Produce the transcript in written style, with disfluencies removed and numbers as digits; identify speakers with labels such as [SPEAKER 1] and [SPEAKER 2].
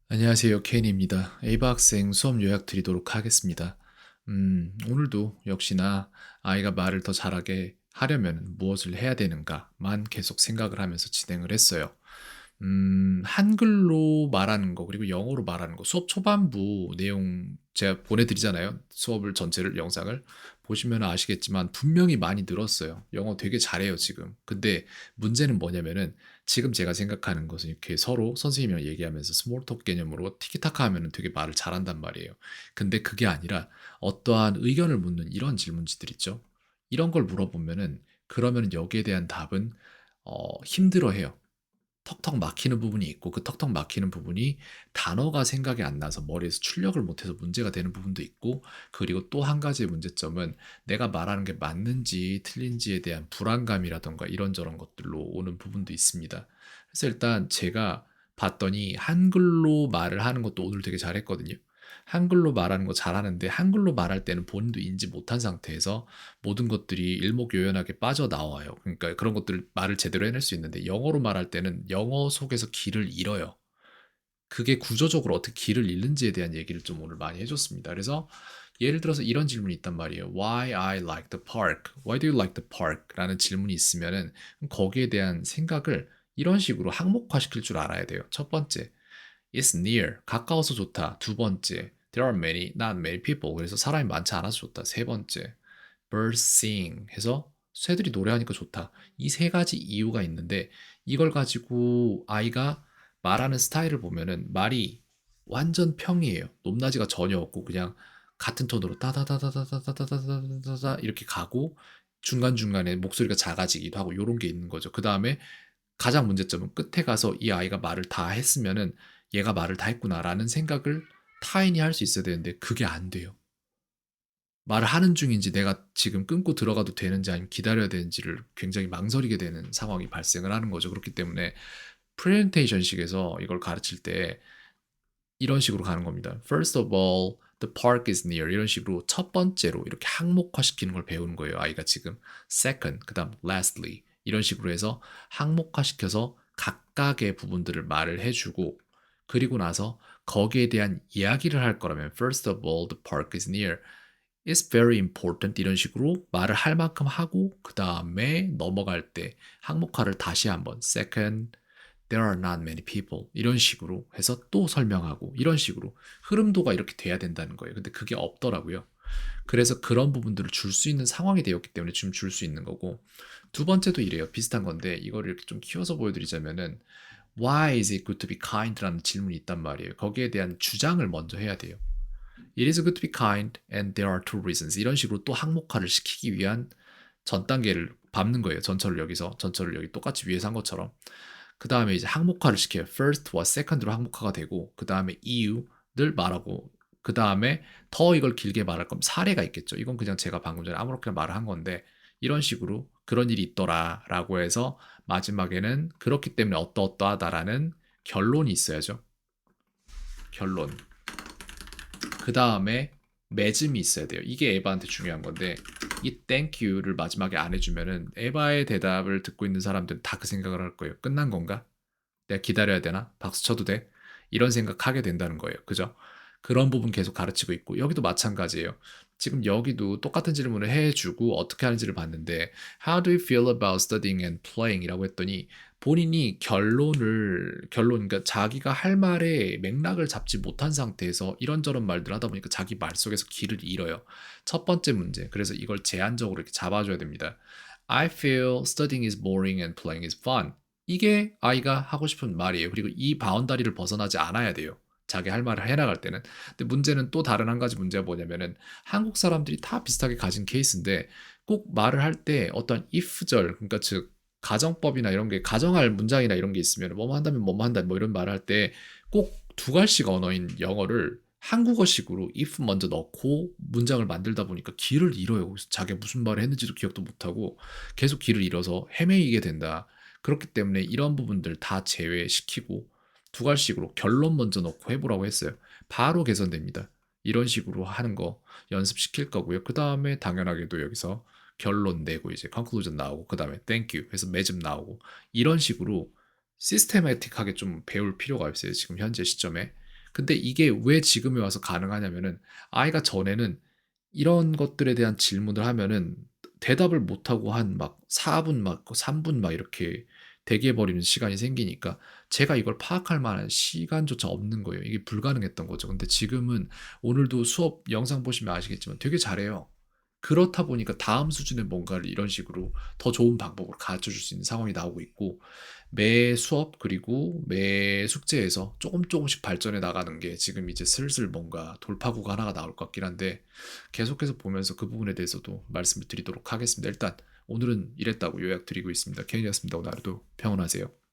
[SPEAKER 1] 안녕하세요. 케인입니다. A바 학생 수업 요약 드리도록 하겠습니다. 오늘도 역시나 아이가 말을 더 잘하게 하려면 무엇을 해야 되는가만 계속 생각을 하면서 진행을 했어요. 한글로 말하는 거 그리고 영어로 말하는 거 수업 초반부 내용 제가 보내드리잖아요. 수업을 전체를 영상을 보시면 아시겠지만 분명히 많이 늘었어요. 영어 되게 잘해요 지금. 근데 문제는 뭐냐면은 지금 제가 생각하는 것은 이렇게 서로 선생님이랑 얘기하면서 스몰톡 개념으로 티키타카 하면은 되게 말을 잘한단 말이에요. 근데 그게 아니라 어떠한 의견을 묻는 이런 질문지들 있죠. 이런 걸 물어보면은 그러면은 여기에 대한 답은 힘들어해요. 턱턱 막히는 부분이 있고 그 턱턱 막히는 부분이 단어가 생각이 안 나서 머리에서 출력을 못해서 문제가 되는 부분도 있고, 그리고 또 한 가지의 문제점은 내가 말하는 게 맞는지 틀린지에 대한 불안감이라던가 이런저런 것들로 오는 부분도 있습니다. 그래서 일단 제가 봤더니 한글로 말을 하는 것도 오늘 되게 잘했거든요. 한글로 말하는 거 잘하는데 한글로 말할 때는 본인도 인지 못한 상태에서 모든 것들이 일목요연하게 빠져나와요. 그러니까 그런 것들을 말을 제대로 해낼 수 있는데 영어로 말할 때는 영어 속에서 길을 잃어요. 그게 구조적으로 어떻게 길을 잃는지에 대한 얘기를 좀 오늘 많이 해줬습니다. 그래서 예를 들어서 이런 질문이 있단 말이에요. Why I like the park? Why do you like the park? 라는 질문이 있으면은 거기에 대한 생각을 이런 식으로 항목화시킬 줄 알아야 돼요. 첫 번째, It's near. 가까워서 좋다. 두 번째, There are many, not many people. 그래서 사람이 많지 않아서 좋다. 세 번째, birds sing 해서 새들이 노래하니까 좋다. 이 세 가지 이유가 있는데 이걸 가지고 아이가 말하는 스타일을 보면은 말이 완전 평이에요. 높낮이가 전혀 없고 그냥 같은 톤으로 따다다다다다다다다다다 이렇게 가고 중간중간에 목소리가 작아지기도 하고 요런 게 있는 거죠. 그다음에 가장 문제점은 끝에 가서 이 아이가 말을 다 했으면은 '얘가 말을 다 했구나.'라는 생각을 타인이 할 수 있어야 되는데 그게 안 돼요. 말을 하는 중인지 내가 지금 끊고 들어가도 되는지 아니면 기다려야 되는지를 굉장히 망설이게 되는 상황이 발생을 하는 거죠. 그렇기 때문에 프레젠테이션식에서 이걸 가르칠 때 이런 식으로 가는 겁니다. First of all, the park is near. 이런 식으로 첫 번째로 이렇게 항목화시키는 걸 배우는 거예요. 아이가 지금. Second, 그다음 lastly 이런 식으로 해서 항목화시켜서 각각의 부분들을 말을 해주고 그리고 나서 거기에 대한 이야기를 할 거라면 First of all, the park is near. It's very important 이런 식으로 말을 할 만큼 하고 그 다음에 넘어갈 때 항목화를 다시 한번 Second, there are not many people 이런 식으로 해서 또 설명하고 이런 식으로 흐름도가 이렇게 돼야 된다는 거예요. 근데 그게 없더라고요. 그래서 그런 부분들을 줄 수 있는 상황이 되었기 때문에 지금 줄 수 있는 거고, 두 번째도 이래요. 비슷한 건데 이거를 이렇게 좀 키워서 보여드리자면은 Why is it good to be kind라는 질문이 있단 말이에요. 거기에 대한 주장을 먼저 해야 돼요. It is good to be kind and there are two reasons. 이런 식으로 또 항목화를 시키기 위한 전 단계를 밟는 거예요. 전철을 여기서 전철을 여기 똑같이 위에서 한 것처럼. 그 다음에 이제 항목화를 시켜요. First와 second로 항목화가 되고 그 다음에 이유를 말하고 그 다음에 더 이걸 길게 말할 거면 사례가 있겠죠. 이건 그냥 제가 방금 전에 아무렇게나 말을 한 건데 이런 식으로 그런 일이 있더라라고 해서 마지막에는 그렇기 때문에 어떠어떠하다라는 결론이 있어야죠. 결론. 그 다음에 맺음이 있어야 돼요. 이게 에바한테 중요한 건데 이 thank you를 마지막에 안 해주면은 에바의 대답을 듣고 있는 사람들은 다 그 생각을 할 거예요. 끝난 건가? 내가 기다려야 되나? 박수 쳐도 돼? 이런 생각하게 된다는 거예요. 그죠? 그런 부분 계속 가르치고 있고 여기도 마찬가지예요. 지금 여기도 똑같은 질문을 해주고 어떻게 하는지를 봤는데 How do you feel about studying and playing? 이라고 했더니 본인이 그러니까 자기가 할 말에 맥락을 잡지 못한 상태에서 이런저런 말들 하다 보니까 자기 말 속에서 길을 잃어요. 첫 번째 문제. 그래서 이걸 제한적으로 이렇게 잡아줘야 됩니다. I feel studying is boring and playing is fun. 이게 아이가 하고 싶은 말이에요. 그리고 이 바운다리를 벗어나지 않아야 돼요. 자기 할 말을 해나갈 때는. 근데 문제는 또 다른 한 가지 문제가 뭐냐면은 한국 사람들이 다 비슷하게 가진 케이스인데 꼭 말을 할 때 어떤 if절, 그러니까 즉 가정법이나 이런 게 가정할 문장이나 이런 게 있으면 뭐뭐 한다면 뭐뭐 한다 뭐 이런 말을 할 때 꼭 두 갈씩 언어인 영어를 한국어식으로 if 먼저 넣고 문장을 만들다 보니까 길을 잃어요. 그래서 자기가 무슨 말을 했는지도 기억도 못하고 계속 길을 잃어서 헤매이게 된다. 그렇기 때문에 이런 부분들 다 제외시키고 두 갈씩으로 결론 먼저 넣고 해보라고 했어요. 바로 개선됩니다. 이런 식으로 하는 거 연습시킬 거고요. 그 다음에 당연하게도 여기서 결론 내고 이제 conclusion 나오고 그 다음에 thank you 해서 매점 나오고 이런 식으로 시스테매틱하게 좀 배울 필요가 있어요. 지금 현재 시점에. 근데 이게 왜 지금에 와서 가능하냐면은 아이가 전에는 이런 것들에 대한 질문을 하면은 대답을 못하고 한 막 4분 막 3분 막 이렇게 대기해 버리는 시간이 생기니까 제가 이걸 파악할 만한 시간조차 없는 거예요. 이게 불가능했던 거죠. 근데 지금은 오늘도 수업 영상 보시면 아시겠지만 되게 잘해요. 그렇다 보니까 다음 수준의 뭔가를 이런 식으로 더 좋은 방법으로 가르쳐 줄 수 있는 상황이 나오고 있고, 매 수업 그리고 매 숙제에서 조금씩 발전해 나가는 게 지금 이제 슬슬 뭔가 돌파구가 하나가 나올 것 같긴 한데, 계속해서 보면서 그 부분에 대해서도 말씀을 드리도록 하겠습니다. 일단 오늘은 이랬다고 요약 드리고 있습니다. 케인이었습니다. 오늘 하루도 평온하세요.